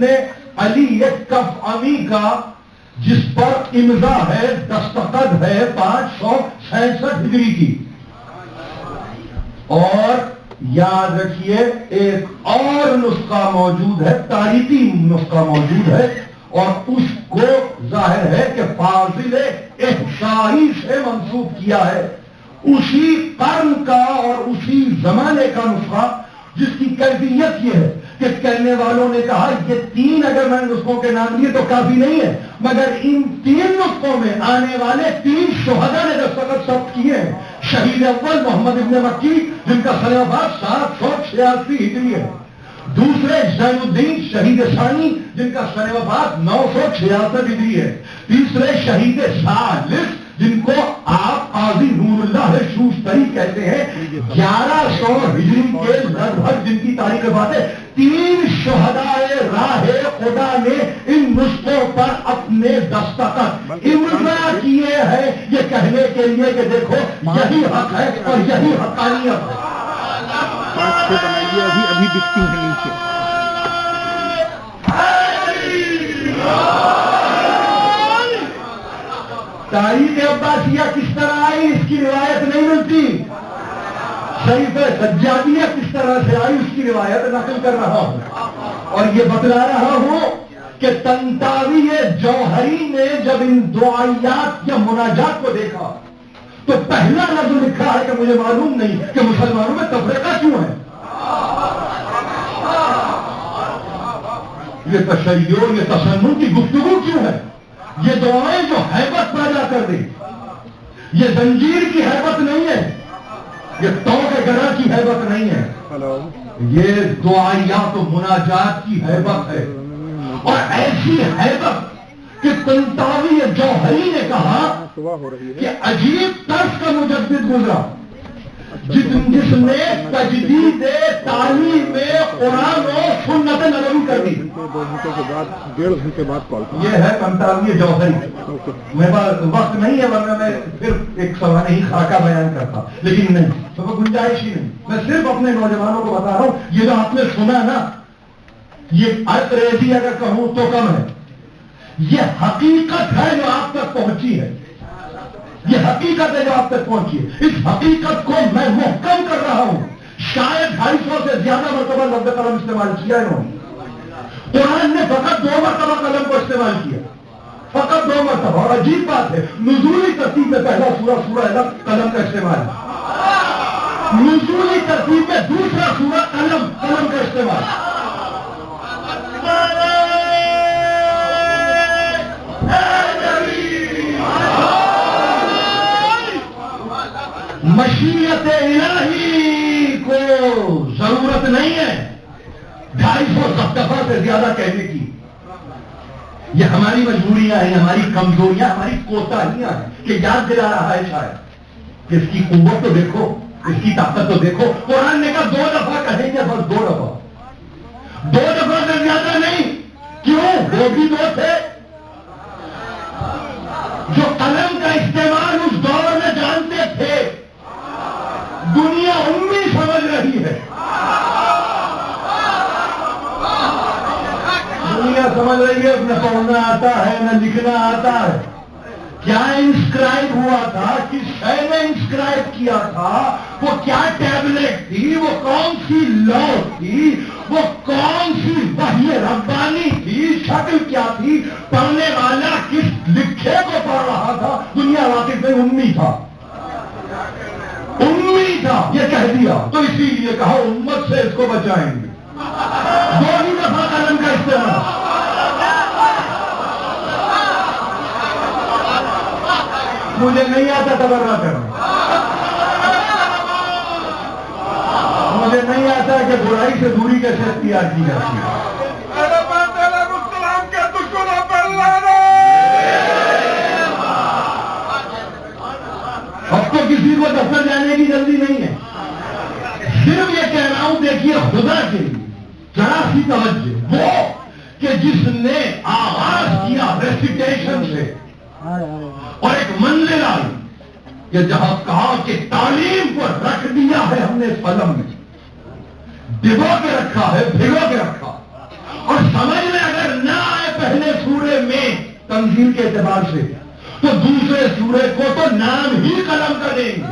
نے علی ایک کف امی کا جس پر امضا ہے، دستخط ہے 566 ہجری کی، اور یاد رکھیے ایک اور نسخہ موجود ہے، تاریخی نسخہ موجود ہے، اور اس کو ظاہر ہے کہ فاضل احصائی سے منسوب کیا ہے، اسی قرن کا اور اسی زمانے کا نسخہ، جس کی کیفیت یہ ہے کہ کہنے والوں نے کہا یہ 3 اگر میں نے نسخوں کے نام لیے تو کافی نہیں ہے، مگر ان 3 نسخوں میں آنے والے 3 شہداء نے دستخط ثبت کیے ہیں۔ شہید اول محمد ابن مکی جن کا سن وفات 786 ہجری ہے، دوسرے زین الدین شہید ثانی جن کا سن وفات 966 ہجری ہے، تیسرے شہید ثالث جن کو آپ قاضی نور اللہ شوستری کہتے ہیں 1100 ہجری کے لگ بھگ جن کی تاریخ بات ہے۔ 3 شہدائے راہ خدا نے ان نسخوں پر اپنے دستخط امضا کیے ہیں، یہ کہنے کے لیے کہ دیکھو یہی حق ہے اور یہی حقانیت ہے۔ ابھی دکھتی ہیں نیچے۔ تاریخ عباسیہ کس طرح آئی اس کی روایت نہیں ملتی، شریف سجادیہ کس طرح سے آئی اس کی روایت نقل کر رہا ہوں، اور یہ بتلا رہا ہوں کہ طنطاوی جوہری نے جب ان دعائیات یا مناجات کو دیکھا تو پہلا لفظ لکھا ہے کہ مجھے معلوم نہیں کہ مسلمانوں میں تفریقہ کیوں ہے، یہ تشیع یہ تسنن کی گفتگو کیوں ہے، یہ دعائیں جو ہیبت پیدا کر دیں، یہ زنجیر کی ہیبت نہیں ہے، یہ تو کے گرہ کی ہیبت نہیں ہے، یہ دعائیات و مناجات کی ہیبت ہے، اور ایسی ہیبت کہ طنطاوی جوہری نے کہا کہ عجیب طرز کا مجدد گزرا جس نے تجدید تعلیم قرآن و سنت نبوی کر دی۔ 1.5 گھنٹے بعد کال کریں۔ یہ ہے طنطاوی جوہری، میرے پاس وقت نہیں ہے ورنہ میں پھر ایک سوانح ہی خاکہ بیان کرتا، لیکن نہیں تو وہ گنجائش ہی نہیں، میں صرف اپنے نوجوانوں کو بتا رہا ہوں یہ جو آپ نے سنا نا، یہ انگریزی اگر کہوں تو کم ہے، یہ حقیقت ہے جو آپ تک پہنچی ہے، یہ حقیقت ہے جو آپ تک پہنچی ہے، اس حقیقت کو میں محکم کر رہا ہوں۔ شاید 250 سے زیادہ مرتبہ لفظ قلم استعمال کیا ہے انہوں نے، قرآن نے فقط 2 مرتبہ قلم کو استعمال کیا، فقط 2 مرتبہ، اور عجیب بات ہے نزولی ترتیب میں پہلا سورہ علق قلم کا استعمال، نزولی ترتیب میں دوسرا سورہ قلم کا استعمال۔ مشیت الہی کو ضرورت نہیں ہے 250 دفعہ سے زیادہ کہنے کی، یہ ہماری مجبوریاں ہیں، ہماری کمزوریاں، ہماری کوتاہیاں ہیں کہ یاد دلا رہا ہے شاید کہ اس کی قوت تو دیکھو، اس کی طاقت تو دیکھو۔ قرآن نے کہا 2 دفعہ کہیں گے، بس 2 دفعہ، 2 دفعہ سے زیادہ نہیں، کیوں؟ وہ بھی 2 تھے جو قلم کا استعمال اس دور میں جانتے تھے، دنیا امی سمجھ رہی ہے، دنیا سمجھ رہی ہے نہ پڑھنا آتا ہے نہ لکھنا آتا ہے، کیا انسکرائب ہوا تھا، کس شے نے انسکرائب کیا تھا، وہ کیا ٹیبلٹ تھی، وہ کون سی لا تھی، وہ کون سی وحی ربانی تھی، شکل کیا تھی، پڑھنے والا کس لکھے کو پڑھ رہا تھا، دنیا واقف میں امی تھا، امی تھا، یہ کہہ دیا تو اسی لیے کہا امت سے اس کو بچائیں گے، 2 ہی دفعہ قلم کا استعمال۔ مجھے نہیں آتا تبرہ کرنا، مجھے نہیں آتا کہ برائی سے دوری کیسے اختیار کی جاتی ہے۔ اب تو کسی کو دفتر جانے کی جلدی نہیں ہے، صرف یہ کہہ رہا ہوں دیکھیے خدا کے لیے ذرا سی توجہ، وہ کہ جس نے آغاز کیا ریسیٹیشن سے اور ایک منزل آئی کہ جہاں کہا کہ تعلیم کو رکھ دیا ہے ہم نے اس قلم میں، ڈبو کے رکھا ہے، بھگو کے رکھا، اور سمجھ میں اگر پہلے سورے میں تنزیل کے اعتبار سے، تو دوسرے سورے کو تو نام ہی قلم کا دیں گے،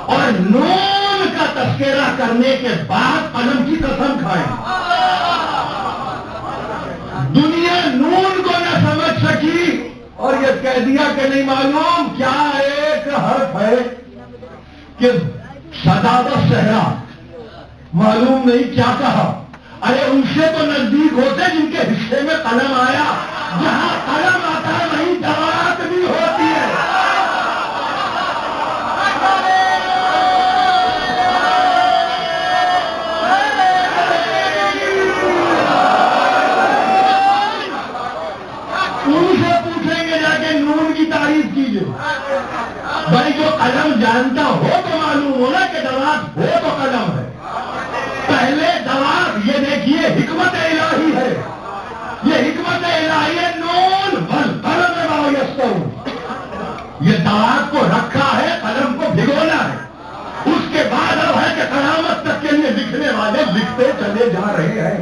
اور نون کا تذکرہ کرنے کے بعد قلم کی قسم کھائیں۔ دنیا نون کو نہ سمجھ سکی اور یہ کہہ دیا کہ نہیں معلوم کیا ایک حرف ہے کہ شداد الصحرا، معلوم نہیں کیا کہا۔ ارے ان سے تو نزدیک ہوتے جن کے حصے میں قلم آیا، جہاں قلم آتا ہے وہیں دوات بھی ہوتی ہے۔ ان سے پوچھیں گے جا کے نون کی تعریف کیجیے بھائی، جو قلم جانتا ہو تو معلوم ہونا کہ دوات ہو تو قلم ہے۔ پہلے دوات یہ دیکھیے حکمت الہی ہے، یہ حکمت الہی ہے، نون والقلم وما یسطرون، یہ دوات کو رکھا ہے، قلم کو بھگونا ہے، اس کے بعد اب ہے کہ قیامت تک کے لیے لکھنے والے لکھتے چلے جا رہے ہیں۔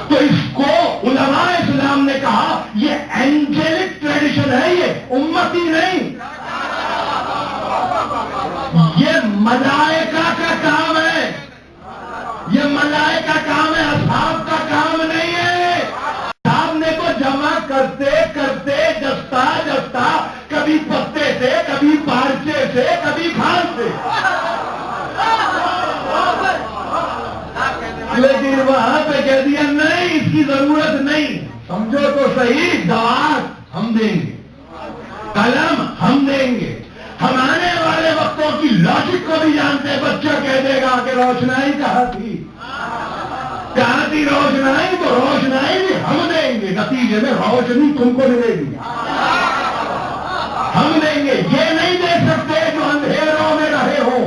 تو اس کو علماء اسلام نے کہا یہ اینجلک ٹریڈیشن ہے، یہ امتی نہیں، یہ ملائکہ کا کام ہے، یہ ملائکہ کا کام ہے، اصحاب کا کام نہیں ہے۔ اصحاب نے تو جمع کرتے کرتے جستا جستا کبھی پتے سے، کبھی پارچے سے، کبھی گھاس سے، لیکن وہاں پہ کہہ دیا نہیں، اس کی ضرورت نہیں۔ سمجھو تو صحیح، دوات ہم دیں گے، قلم ہم دیں گے۔ ہم آنے والے وقتوں کی لاجک کو بھی جانتے، بچہ کہہ دے گا کہ روشنائی کہاں تھی، کہاں تھی روشنائی، تو روشنائی بھی ہم دیں گے، نتیجے میں روشنی تم کو ملے گی، ہم دیں گے۔ یہ نہیں دے سکتے جو اندھیروں میں رہے ہو،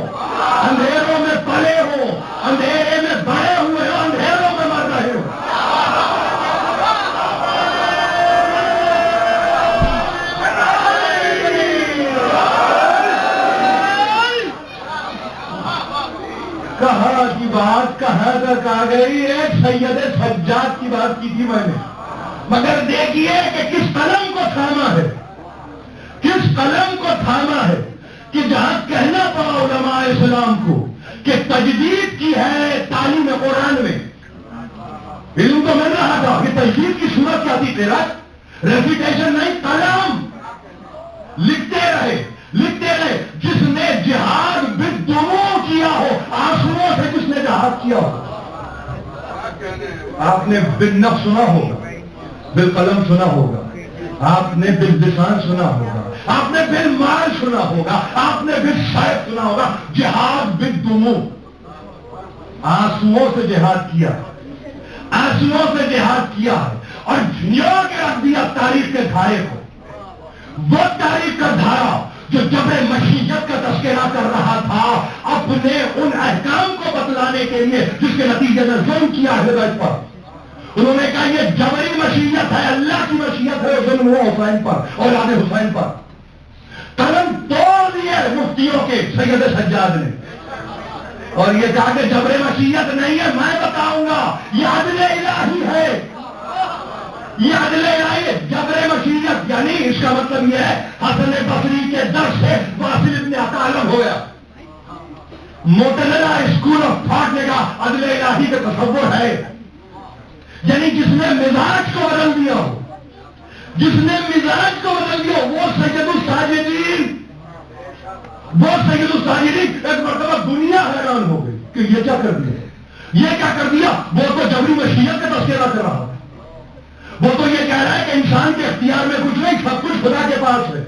اندھیروں میں پلے ہو، اندھیرے میں بڑے ہوئے ہو، اندھیروں میں مر رہے ہو۔ کہاں کی بات کہاں تک آ گئی؟ ایک سید سجاد کی بات کی تھی میں نے، مگر دیکھیے کہ کس قلم کو تھاما ہے، کس قلم کو تھاما ہے، کہ جہاں کہنا پڑا علماء اسلام کو کہ تجدید کی ہے تعلیم قرآن میں، علم تو مل رہا تھا کہ تجدید کی صورت کیا تھی، تیرا ریپیٹیشن نہیں، قلم لکھتے رہے لکھتے رہے۔ جس نے جہاد بالدموع کیا ہو، آنسوؤں سے جس نے جہاد کیا ہو، آپ نے بالنفس سنا ہوگا، بالقلم سنا ہوگا، آپ نے باللسان سنا ہوگا، آپ نے بالمال سنا ہوگا، آپ نے بالسیف سنا ہوگا۔ جہاد بالدموع، آنسوؤں سے جہاد کیا، آنسوؤں سے جہاد کیا ہے، اور جھنجھوڑ کے رکھ دیا تاریخ کے دھارے کو۔ وہ تاریخ کا دھارا جو جبر مشیت کا تذکرہ کر رہا تھا، اپنے ان احکام کو بتلانے کے لیے جس کے نتیجے میں ظلم کیا ہے بیت پر، انہوں نے کہا یہ جبری مشیت ہے، اللہ کی مشیت ہے، ظلم ہوا حسین پر، اولاد حسین پر۔ قلم توڑ دیے مفتیوں کے سید سجاد نے، اور یہ کہا کہ جبر مشیت نہیں ہے، میں بتاؤں گا، یہ عدل الہی ہے، یہ عدل الہی ہے۔ جبر مشیت یعنی اس کا مطلب یہ ہے حسن بصری کے در سے واصل ابن عطا الگ ہو گیا۔ معتزلہ اسکول آف تھاٹ نے کہا عدل الہی کا تصور ہے، یعنی جس نے مزاج کو بدل دیا ہو، جس نے مزاج کو بدل دیا وہ سید الساجدین، وہ سید الساجدین۔ ایک مرتبہ دنیا حیران ہو گئی کہ یہ کیا کر دیا، یہ کیا کر دیا، وہ تو جبری مشیت کا تذکرہ کر رہا ہے، وہ تو یہ کہہ رہا ہے کہ انسان کے اختیار میں کچھ نہیں، سب کچھ خدا کے پاس ہے۔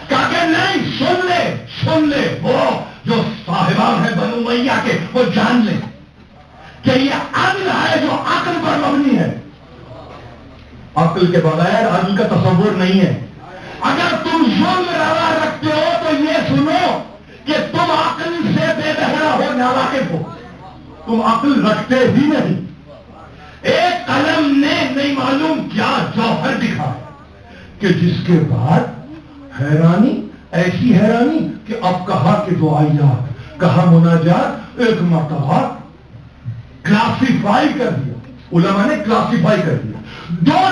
کہا کہ نہیں، سن لے وہ جو صاحبان ہیں بنو امیہ کے، وہ جان لیں کہ یہ عدل ہے جو عقل پر مبنی ہے، عقل کے بغیر عدل کا تصور نہیں ہے۔ اگر تم ظلم روا رکھتے ہو تو یہ سنو کہ تم عقل سے بے بہرا ہو، ناواقف ہو، تم عقل رکھتے ہی نہیں۔ ایک قلم نے نہیں معلوم کیا جوہر دکھا کہ جس کے بعد حیرانی، ایسی حیرانی کہ اب کہا کہ دعائیات، کہا مناجات، ایک مرتبہ کلاسیفائی کر دیا، علماء نے کلاسیفائی کر دیا۔ دو